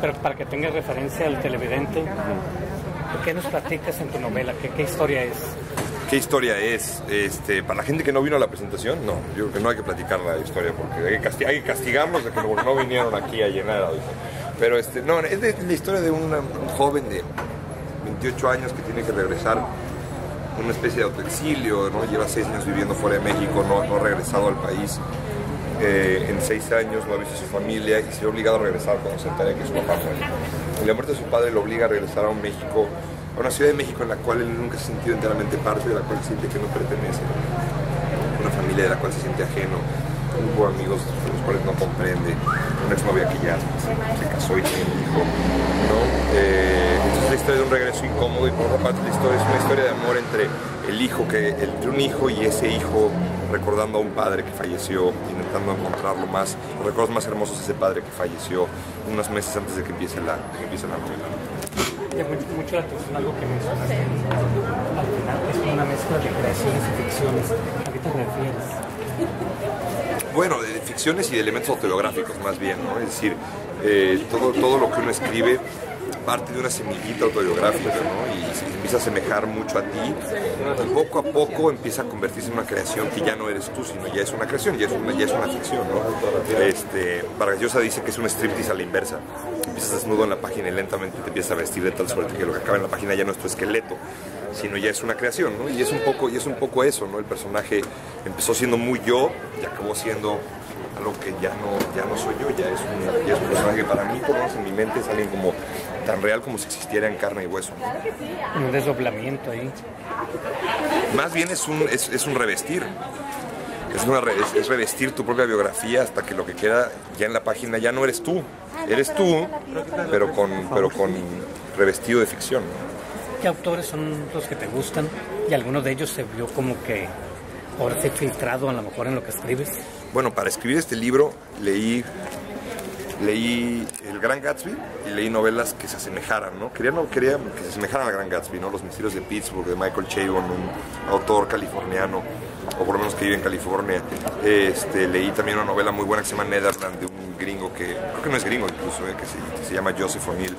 Pero para que tengas referencia al televidente, ¿qué nos platicas en tu novela? ¿Qué historia es? ¿Qué historia es? Para la gente que no vino a la presentación, no, yo creo que no hay que platicar la historia porque hay que castigarlos de que no vinieron aquí a llenar. Pero no, es la historia de un joven de 28 años que tiene que regresar, una especie de autoexilio, ¿no? Lleva 6 años viviendo fuera de México, no ha regresado al país. En 6 años no ha visto a su familia y se ve obligado a regresar cuando se entera que su papá muere. Y la muerte de su padre lo obliga a regresar a México, a una ciudad de México en la cual él nunca se ha sentido enteramente parte, de la cual siente que no pertenece, una familia de la cual se siente ajeno, un grupo de amigos de los cuales no comprende, una exnovia que ya se casó y tiene un hijo, ¿no? Entonces es la historia de un regreso incómodo y por otra parte la historia es una historia de amor entre entre un hijo y ese hijo recordando a un padre que falleció, intentando encontrar los recuerdos más hermosos de ese padre que falleció unos meses antes de que empiece la novela. Me llama mucho la atención algo que mencionaste al final, es una mezcla de creaciones y ficciones. ¿A qué te refieres? Bueno, de ficciones y de elementos autobiográficos más bien, ¿no? Es decir, todo lo que uno escribe parte de una semillita autobiográfica, ¿no? Y se empieza a asemejar mucho a ti y poco a poco empieza a convertirse en una creación que ya no eres tú, sino ya es una creación, ya es una ficción, ¿no? Vargas Llosa dice que es un striptease a la inversa. Empiezas desnudo en la página y lentamente te empiezas a vestir de tal suerte que lo que acaba en la página ya no es tu esqueleto, sino ya es una creación, ¿no? Y es un poco eso, ¿no? El personaje empezó siendo muy yo y acabó siendo algo que ya no soy yo, ya es un personaje que para mí, por lo menos en mi mente, es alguien como tan real como si existiera en carne y hueso, ¿no? Un desdoblamiento ahí. Más bien es un revestir. Es revestir tu propia biografía hasta que lo que queda ya en la página ya no eres tú. Eres tú, pero con revestido de ficción, ¿no? ¿Qué autores son los que te gustan? Y alguno de ellos se vio como que ahora se ha filtrado a lo mejor en lo que escribes. Bueno, para escribir este libro leí El Gran Gatsby y leí novelas que se asemejaran, ¿no? Quería que se asemejaran al Gran Gatsby, ¿no? Los misterios de Pittsburgh, de Michael Chabon, un autor californiano, o por lo menos que vive en California. Leí también una novela muy buena que se llama Netherland, de un gringo creo que no es gringo incluso, que se llama Joseph O'Neill.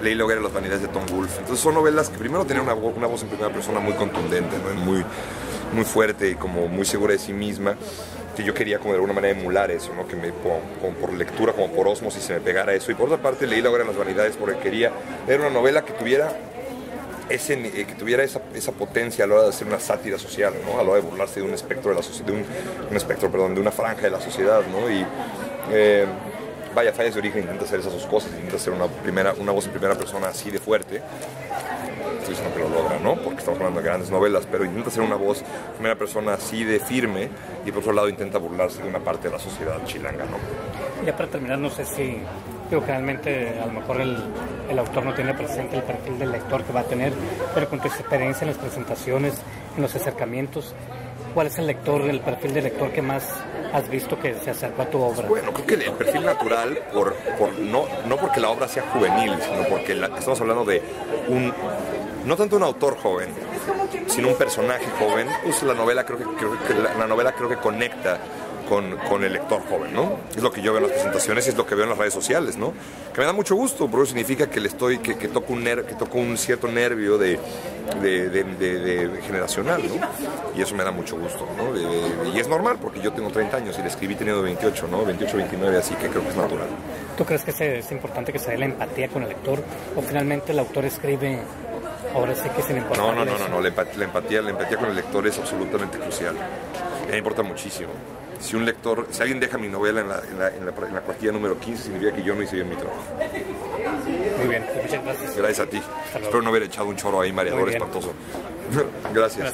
Leí La hoguera de las vanidades de Tom Wolfe. Entonces son novelas que primero tenían una voz en primera persona muy contundente, ¿no? Muy fuerte y como muy segura de sí misma, que yo quería como de alguna manera emular eso, ¿no? Que como por lectura, como por ósmosis se me pegara eso. Y por otra parte leí La hoguera de las vanidades porque quería leer una novela que tuviera esa potencia a la hora de hacer una sátira social, ¿no? A la hora de burlarse de un espectro de la sociedad, de una franja de la sociedad, ¿no? Y vaya, Fallas de origen intenta hacer esas dos cosas, intenta hacer una voz en primera persona así de fuerte. Estoy diciendo que lo logra, ¿no? Porque estamos hablando de grandes novelas, pero intenta hacer una voz en primera persona así de firme y por otro lado intenta burlarse de una parte de la sociedad chilanga, ¿no? Ya para terminar, no sé si, generalmente a lo mejor el autor no tiene presente el perfil del lector que va a tener, pero con tu experiencia en las presentaciones, en los acercamientos, ¿cuál es el perfil del lector que más has visto que se acercó a tu obra? Bueno, creo que el perfil natural, no porque la obra sea juvenil, sino porque estamos hablando de no tanto un autor joven, sino un personaje joven. Pues la novela creo que conecta con el lector joven, ¿no? Es lo que yo veo en las presentaciones y es lo que veo en las redes sociales, ¿no? Que me da mucho gusto, porque eso significa que toco un cierto nervio de generacional, ¿no? Y eso me da mucho gusto, ¿no? Y es normal, porque yo tengo 30 años y le escribí teniendo 28, ¿no? 28, 29, así que creo que es natural. ¿Tú crees que es importante que se dé la empatía con el lector o finalmente el autor escribe? Ahora sí que es importante. No, la empatía con el lector es absolutamente crucial. Me importa muchísimo. Si alguien deja mi novela en la cuartilla número 15, significa que yo no hice bien mi trabajo. Muy bien, muchas gracias. Gracias a ti. Espero no haber echado un choro ahí mareador espantoso. Gracias.